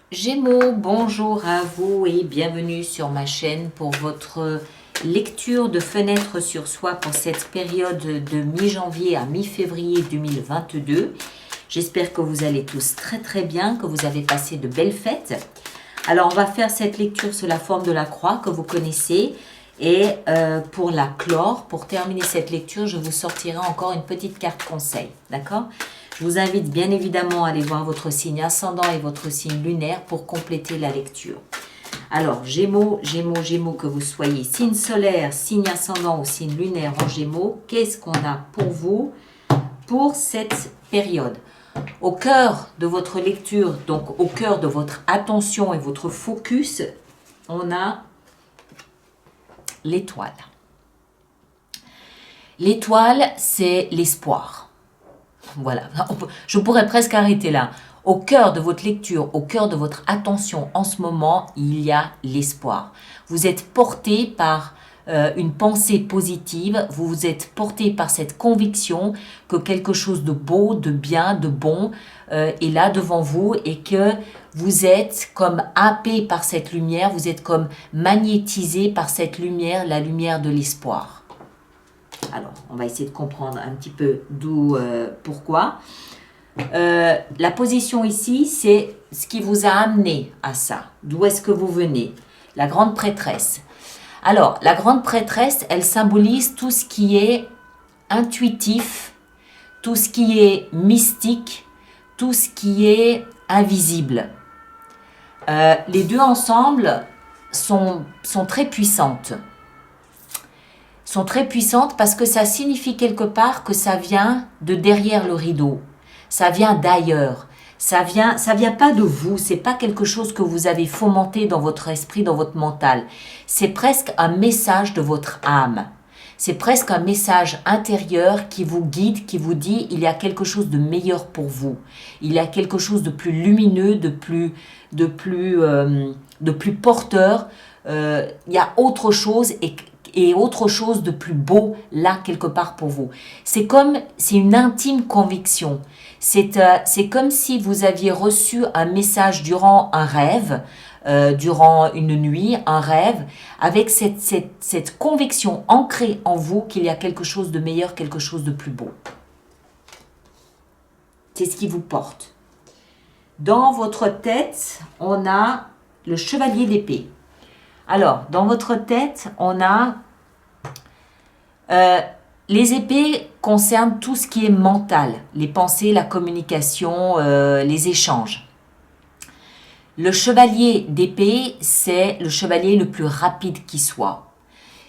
Gémeaux, bonjour à vous et bienvenue sur ma chaîne pour votre lecture de fenêtre sur soi pour cette période de mi-janvier à mi-février 2022. J'espère que vous allez tous très bien, que vous avez passé de belles fêtes. Alors on va faire cette lecture sous la forme de la croix que vous connaissez et pour la clore, pour terminer cette lecture, je vous sortirai encore une petite carte conseil, d'accord ? Je vous invite bien évidemment à aller voir votre signe ascendant et votre signe lunaire pour compléter la lecture. Alors, Gémeaux, que vous soyez signe solaire, signe ascendant ou signe lunaire en Gémeaux, qu'est-ce qu'on a pour vous pour cette période? Au cœur de votre lecture, donc au cœur de votre attention et votre focus, on a l'étoile. L'étoile, c'est l'espoir. Voilà, je pourrais presque arrêter là. Au cœur de votre lecture, au cœur de votre attention en ce moment, il y a l'espoir. Vous êtes porté par une pensée positive, vous êtes porté par cette conviction que quelque chose de beau, de bien, de bon est là devant vous et que vous êtes comme happé par cette lumière, vous êtes comme magnétisé par cette lumière, la lumière de l'espoir. Alors, on va essayer de comprendre un petit peu d'où, pourquoi. La position ici, c'est ce qui vous a amené à ça. D'où est-ce que vous venez? La grande prêtresse. Alors, la grande prêtresse, elle symbolise tout ce qui est intuitif, tout ce qui est mystique, tout ce qui est invisible. Les deux ensemble sont très puissantes. Sont très puissantes parce que ça signifie quelque part que ça vient de derrière le rideau. Ça vient d'ailleurs. Ça vient pas de vous. C'est pas quelque chose que vous avez fomenté dans votre esprit, dans votre mental. C'est presque un message de votre âme. C'est presque un message intérieur qui vous guide, qui vous dit il y a quelque chose de meilleur pour vous. Il y a quelque chose de plus lumineux, de plus porteur. Il y a autre chose et autre chose de plus beau là quelque part pour vous. C'est une intime conviction. C'est comme si vous aviez reçu un message durant un rêve, durant une nuit, un rêve, avec cette conviction ancrée en vous qu'il y a quelque chose de meilleur, quelque chose de plus beau. C'est ce qui vous porte. Dans votre tête, on a le chevalier d'épée. Alors, dans votre tête, on a les épées concernent tout ce qui est mental, les pensées, la communication, les échanges. Le chevalier d'épée, c'est le chevalier le plus rapide qui soit.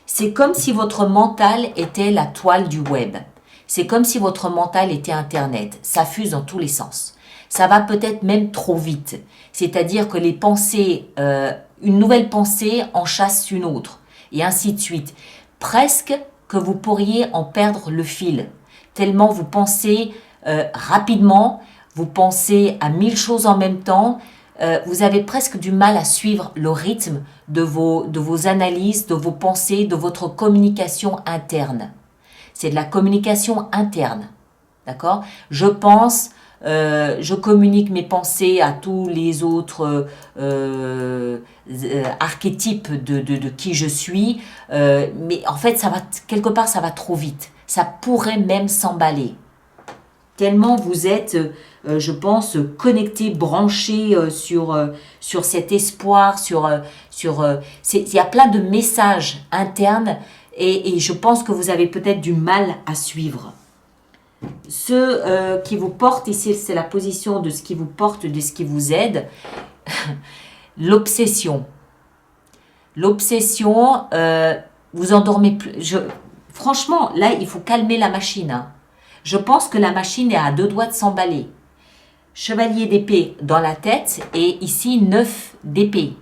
C'est comme si votre mental était la toile du web. C'est comme si votre mental était Internet. Ça fuse dans tous les sens. Ça va peut-être même trop vite. C'est-à-dire que les pensées, une nouvelle pensée en chasse une autre, et ainsi de suite. Presque que vous pourriez en perdre le fil, tellement vous pensez rapidement, vous pensez à 1000 choses en même temps, vous avez presque du mal à suivre le rythme de vos analyses, de vos pensées, de votre communication interne. C'est de la communication interne, d'accord ? Je pense, je communique mes pensées à tous les autres archétypes de qui je suis, mais en fait, quelque part, ça va trop vite. Ça pourrait même s'emballer. Tellement vous êtes, je pense, connecté, branché sur cet espoir, il y a plein de messages internes et je pense que vous avez peut-être du mal à suivre. Ce qui vous porte ici, c'est la position de ce qui vous porte, de ce qui vous aide. L'obsession. L'obsession, vous endormez plus. Franchement, là, il faut calmer la machine. Hein. Je pense que la machine est à 2 doigts de s'emballer. Chevalier d'épée dans la tête et ici 9 d'épée.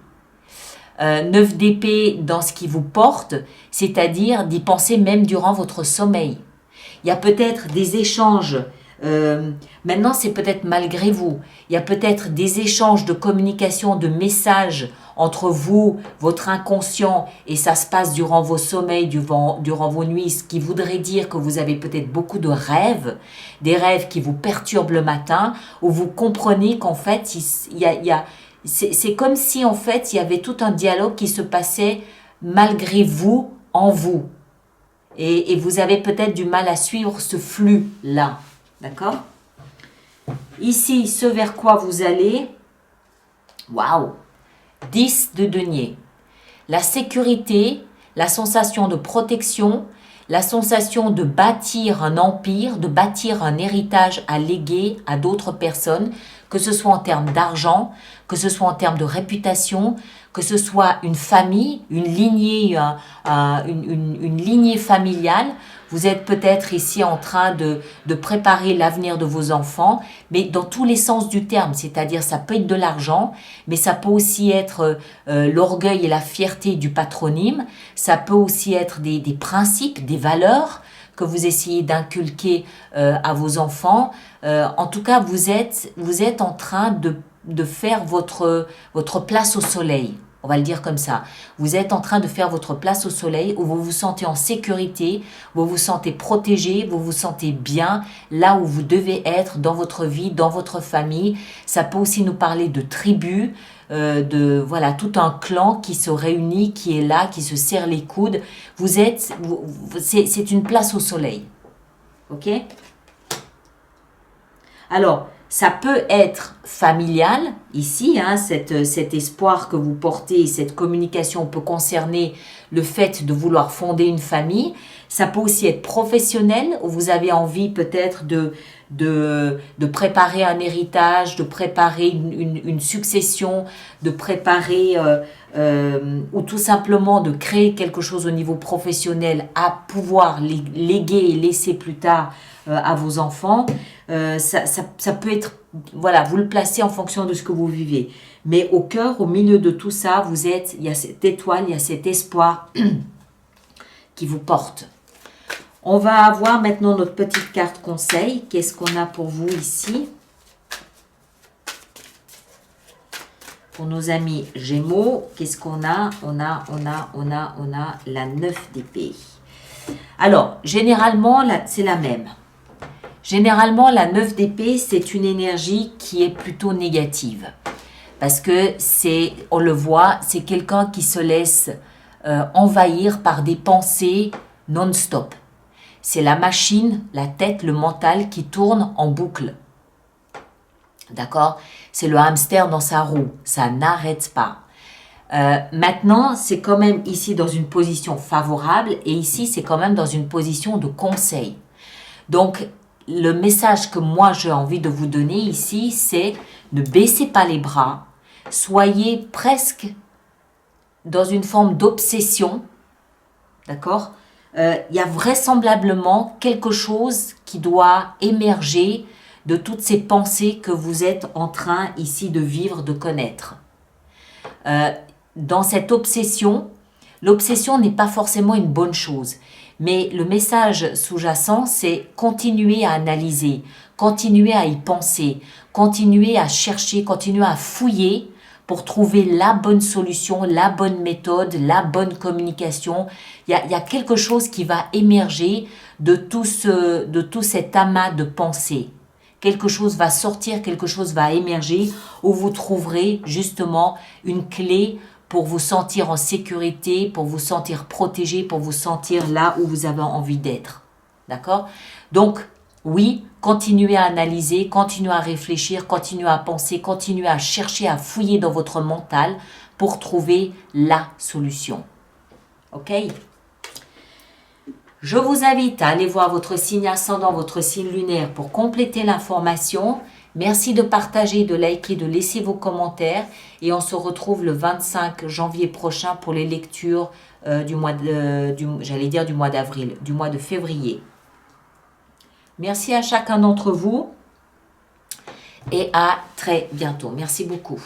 9 d'épée dans ce qui vous porte, c'est-à-dire d'y penser même durant votre sommeil. Il y a peut-être des échanges, maintenant c'est peut-être malgré vous, il y a peut-être des échanges de communication, de messages entre vous, votre inconscient, et ça se passe durant vos sommeils, durant vos nuits, ce qui voudrait dire que vous avez peut-être beaucoup de rêves, des rêves qui vous perturbent le matin, où vous comprenez qu'en fait, il y a C'est comme si en fait il y avait tout un dialogue qui se passait malgré vous, en vous. Et vous avez peut-être du mal à suivre ce flux-là. D'accord? Ici, ce vers quoi vous allez, waouh, 10 de denier. La sécurité, la sensation de protection, la sensation de bâtir un empire, de bâtir un héritage à léguer à d'autres personnes, que ce soit en termes d'argent, que ce soit en termes de réputation, que ce soit une famille, une lignée, une lignée familiale. Vous êtes peut-être ici en train de préparer l'avenir de vos enfants, mais dans tous les sens du terme, c'est-à-dire ça peut être de l'argent, mais ça peut aussi être l'orgueil et la fierté du patronyme, ça peut aussi être des principes, des valeurs que vous essayez d'inculquer à vos enfants. En tout cas, vous êtes en train de faire votre place au soleil. On va le dire comme ça. Vous êtes en train de faire votre place au soleil où vous vous sentez en sécurité, vous vous sentez protégé, vous vous sentez bien là où vous devez être dans votre vie, dans votre famille. Ça peut aussi nous parler de tribus, de voilà tout un clan qui se réunit, qui est là, qui se serre les coudes. C'est une place au soleil. Ok? Alors, ça peut être familial, ici, hein, cet espoir que vous portez, cette communication peut concerner le fait de vouloir fonder une famille. Ça peut aussi être professionnel, où vous avez envie peut-être de préparer un héritage, de préparer une succession, de préparer ou tout simplement de créer quelque chose au niveau professionnel à pouvoir léguer et laisser plus tard à vos enfants. Ça peut être, voilà, vous le placez en fonction de ce que vous vivez. Mais au cœur, au milieu de tout ça, il y a cette étoile, il y a cet espoir qui vous porte. On va avoir maintenant notre petite carte conseil. Qu'est-ce qu'on a pour vous ici? Pour nos amis Gémeaux, qu'est-ce qu'on a? On a la 9 d'épée. Alors, généralement, c'est la même. Généralement, la 9 d'épée, c'est une énergie qui est plutôt négative. Parce que on le voit, c'est quelqu'un qui se laisse envahir par des pensées non-stop. C'est la machine, la tête, le mental qui tourne en boucle. D'accord? C'est le hamster dans sa roue. Ça n'arrête pas. Maintenant, c'est quand même ici dans une position favorable et ici, c'est quand même dans une position de conseil. Donc, le message que moi, j'ai envie de vous donner ici, c'est ne baissez pas les bras. Soyez presque dans une forme d'obsession. D'accord? Il y a vraisemblablement quelque chose qui doit émerger de toutes ces pensées que vous êtes en train ici de vivre, de connaître. Dans cette obsession, l'obsession n'est pas forcément une bonne chose, mais le message sous-jacent, c'est continuer à analyser, continuer à y penser, continuer à chercher, continuer à fouiller pour trouver la bonne solution, la bonne méthode, la bonne communication. Il y a quelque chose qui va émerger de tout cet amas de pensées. Quelque chose va sortir, quelque chose va émerger où vous trouverez justement une clé pour vous sentir en sécurité, pour vous sentir protégé, pour vous sentir là où vous avez envie d'être. D'accord? Donc, oui, continuez à analyser, continuez à réfléchir, continuez à penser, continuez à chercher, à fouiller dans votre mental pour trouver la solution. Ok? Je vous invite à aller voir votre signe ascendant, votre signe lunaire pour compléter l'information. Merci de partager, de liker, de laisser vos commentaires. Et on se retrouve le 25 janvier prochain pour les lectures du mois d'avril, du mois de février. Merci à chacun d'entre vous et à très bientôt. Merci beaucoup.